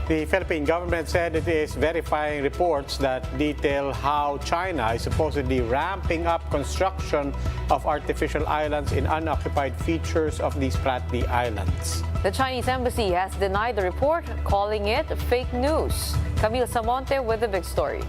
The Philippine government said it is verifying reports that detail how China is supposedly ramping up construction of artificial islands in unoccupied features of the Spratly Islands. The Chinese embassy has denied the report, calling it fake news. Camille Samonte with the big story.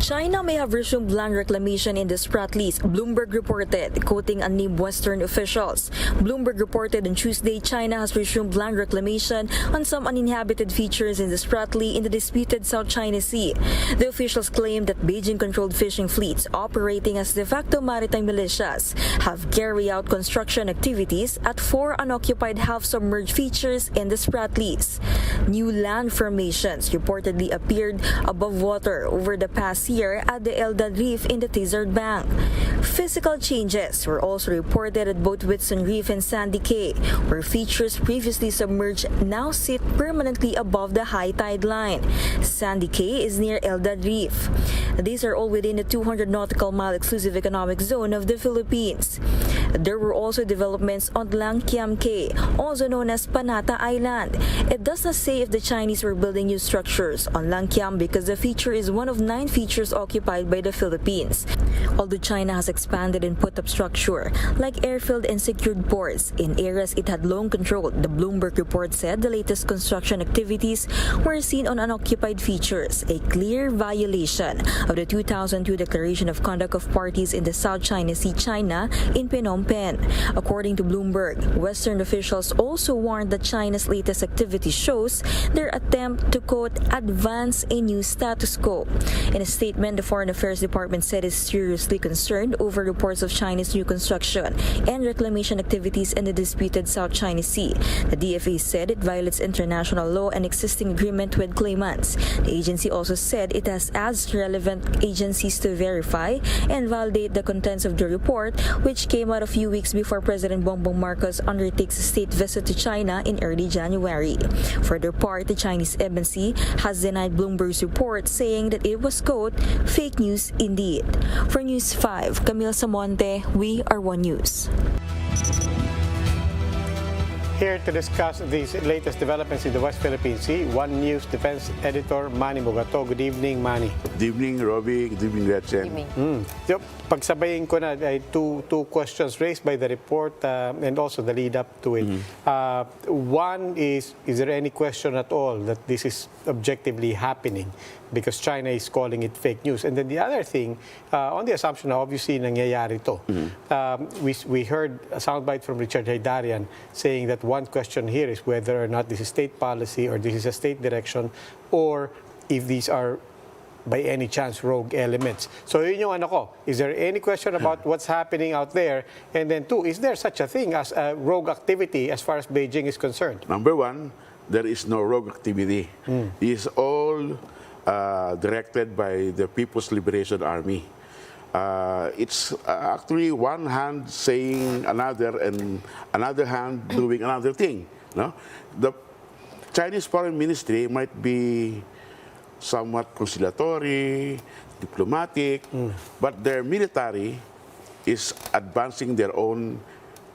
China may have resumed land reclamation in the Spratlys, Bloomberg reported, quoting unnamed Western officials. Bloomberg reported on Tuesday China has resumed land reclamation on some uninhabited features in the Spratly in the disputed South China Sea. The officials claim that Beijing-controlled fishing fleets operating as de facto maritime militias have carried out construction activities at 4 unoccupied half-submerged features in the Spratlys. New land formations reportedly appeared above water over the past year at the Eldad Reef in the Desert Bank. Physical changes were also reported at both Whitsun Reef and Lankiam Cay, where features previously submerged now sit permanently above the high tide line. Lankiam Cay is near Eldad Reef. These are all within the 200 nautical mile exclusive economic zone of the Philippines. There were also developments on Lankiam Cay, also known as Panata Island. It does not say if the Chinese were building new structures on Lankiam because the feature is one of 9 features occupied by the Philippines. Although China has expanded and put up structure like airfield and secured ports in areas it had long controlled, the Bloomberg report said the latest construction activities were seen on unoccupied features, a clear violation of the 2002 Declaration of Conduct of Parties in the South China Sea, China, in Phnom Penh. According to Bloomberg, Western officials also warned that China's latest activity shows their attempt to, quote, advance a new status quo. In a statement, the Foreign Affairs Department said it's seriously concerned over reports of China's new construction and reclamation activities in the disputed South China Sea. The DFA said it violates international law and existing agreement with claimants. The agency also said it has asked relevant agencies to verify and validate the contents of the report, which came out a few weeks before President Bongbong Marcos undertakes a state visit to China in early January. For their part, the Chinese embassy has denied Bloomberg's report, saying that it was, quote, fake news indeed. For News 5, Camille Samonte, We Are One News. Here to discuss these latest developments in the West Philippine Sea, One News Defense Editor Manny Mugato. Good evening, Manny. Good evening, Robbie. Good evening, Gretchen. So, pagsabayin ko na ay two questions raised by the report and also the lead up to it. One is there any question at all that this is objectively happening? Because China is calling it fake news. And then the other thing, on the assumption na obviously nangyayari to, we heard a soundbite from Richard Haydarian saying that one question here is whether or not this is state policy or this is a state direction or if these are by any chance rogue elements. So yun yung ano ko, is there any question about what's happening out there? And then two, is there such a thing as a rogue activity as far as Beijing is concerned? Number one, there is no rogue activity. It is all directed by the People's Liberation Army. It's actually one hand saying another and another hand doing another thing. No? The Chinese Foreign Ministry might be somewhat conciliatory, diplomatic, but their military is advancing their own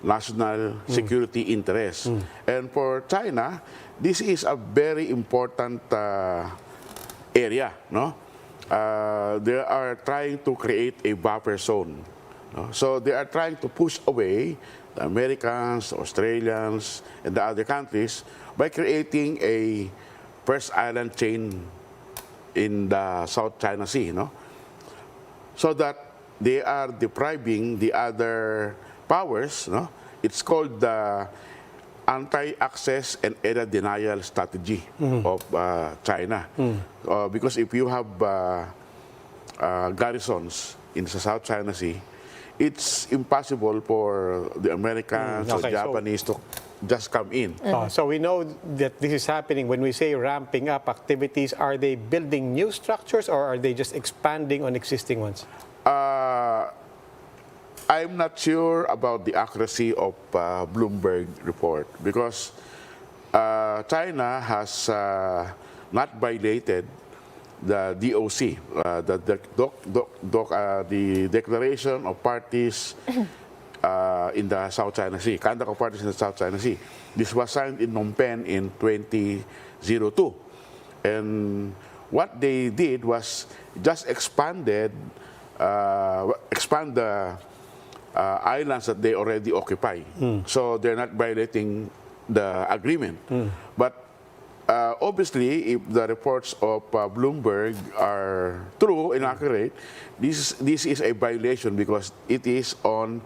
national security interests. And for China, this is a very important area. No? They are trying to create a buffer zone. No? So they are trying to push away the Americans, Australians, and the other countries by creating a first island chain in the South China Sea. No? So that they are depriving the other powers. No? It's called the anti-access and area denial strategy of China. Because if you have garrisons in the South China Sea, it's impossible for the Americans or Japanese to just come in. So we know that this is happening. When we say ramping up activities, are they building new structures or are they just expanding on existing ones? I'm not sure about the accuracy of Bloomberg report because China has not violated the DOC, the Declaration of Parties in the South China Sea. Canada Accords in the South China Sea. This was signed in Phnom Penh in 2002. And what they did was just expand the islands that they already occupy. So they're not violating the agreement. But obviously, if the reports of Bloomberg are true and accurate, this is a violation because it is on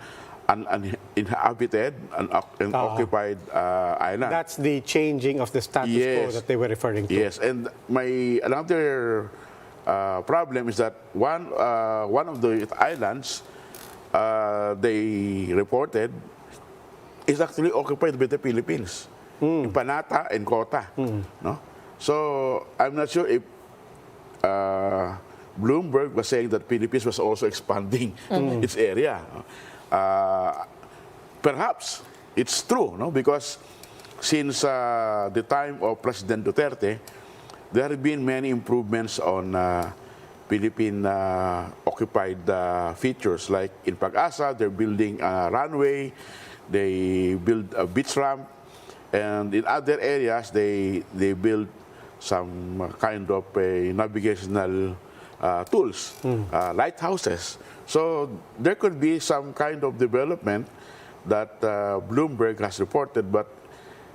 an uninhabited and occupied island. That's the changing of the status quo that they were referring to. Yes, and another problem is that one of the islands they reported is actually occupied by the Philippines, in Panata and Kota. No? So I'm not sure if Bloomberg was saying that Philippines was also expanding its area. Perhaps it's true, no? Because since the time of President Duterte, there have been many improvements on Philippine occupied features. Like in Pag-asa, they're building a runway, they build a beach ramp, and in other areas, they build some kind of a navigational tools, lighthouses. So there could be some kind of development that Bloomberg has reported, but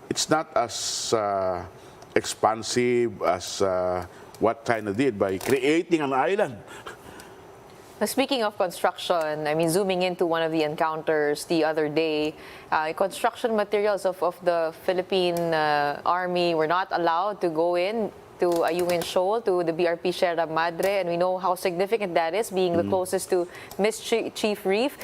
it's not as expansive as what China did by creating an island. Speaking of construction, I mean, zooming into one of the encounters the other day, construction materials of the Philippine Army were not allowed to go in to Ayungin Shoal, to the BRP Sierra Madre, and we know how significant that is, being the closest to Mischief Reef.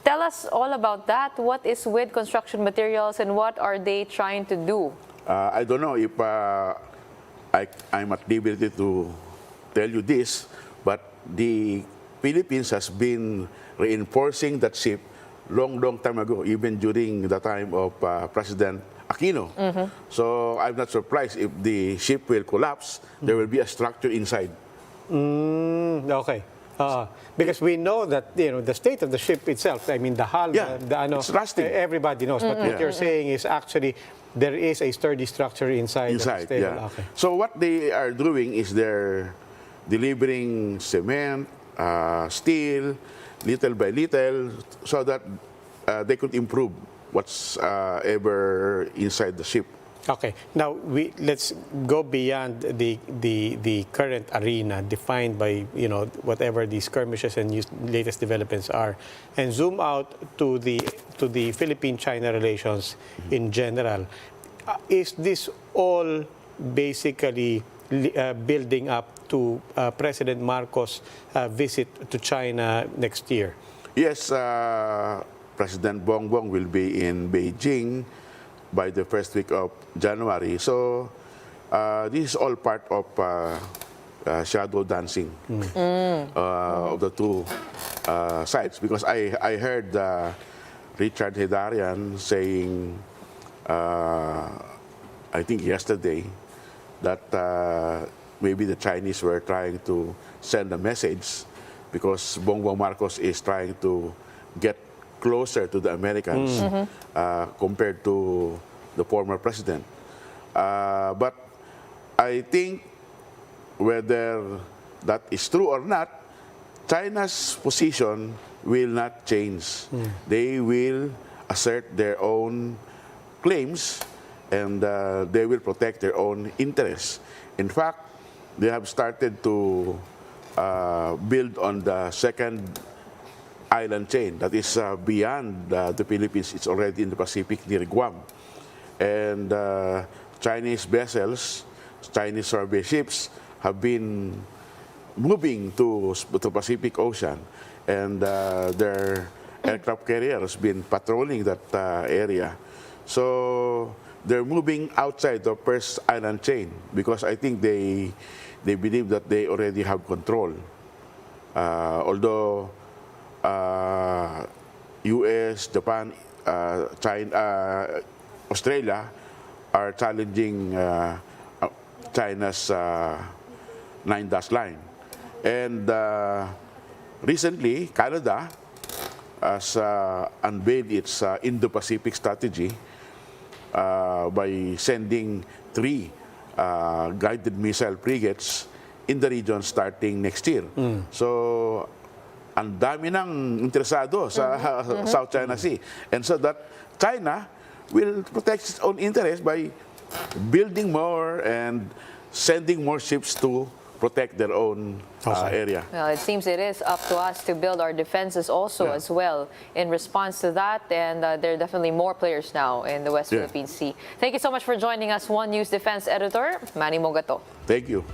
Tell us all about that. What is with construction materials and what are they trying to do? I don't know if I'm at liberty to tell you this, but the Philippines has been reinforcing that ship long time ago, even during the time of President Aquino. So I'm not surprised if the ship will collapse. There will be a structure inside. Okay. Because we know that the state of the ship itself. I mean, the hull, it's rusting. Everybody knows. But what you're saying is actually there is a sturdy structure inside. Inside, the yeah. Okay. So what they are doing is they're delivering cement, steel, little by little, so that they could improve what's ever inside the ship. Okay. Now let's go beyond the current arena defined by whatever the skirmishes and latest developments are, and zoom out to the Philippine-China relations in general. Is this all basically building up to President Marcos' visit to China next year? Yes, President Bongbong will be in Beijing by the first week of January. So this is all part of shadow dancing of the two sides. Because I heard Richard Hedarian saying, I think yesterday, that maybe the Chinese were trying to send a message because Bongbong Marcos is trying to get closer to the Americans compared to the former president. But I think whether that is true or not, China's position will not change. They will assert their own claims and they will protect their own interests. In fact, they have started to build on the second island chain that is beyond the Philippines. It's already in the Pacific near Guam. And Chinese vessels, Chinese survey ships have been moving to the Pacific Ocean. And their aircraft carrier has been patrolling that area. So they're moving outside the first island chain because I think they believe that they already have control. Although US, Japan, China, Australia are challenging China's 9-dash line. And recently, Canada has unveiled its Indo-Pacific strategy by sending 3 guided missile frigates in the region starting next year. So, ang dami nang interesado sa South China Sea. And so that China will protect its own interest by building more and sending more ships to protect their own area. Well, it seems it is up to us to build our defenses also as well in response to that. And there are definitely more players now in the West Philippine Sea. Thank you so much for joining us, One News Defense Editor, Manny Mogato. Thank you.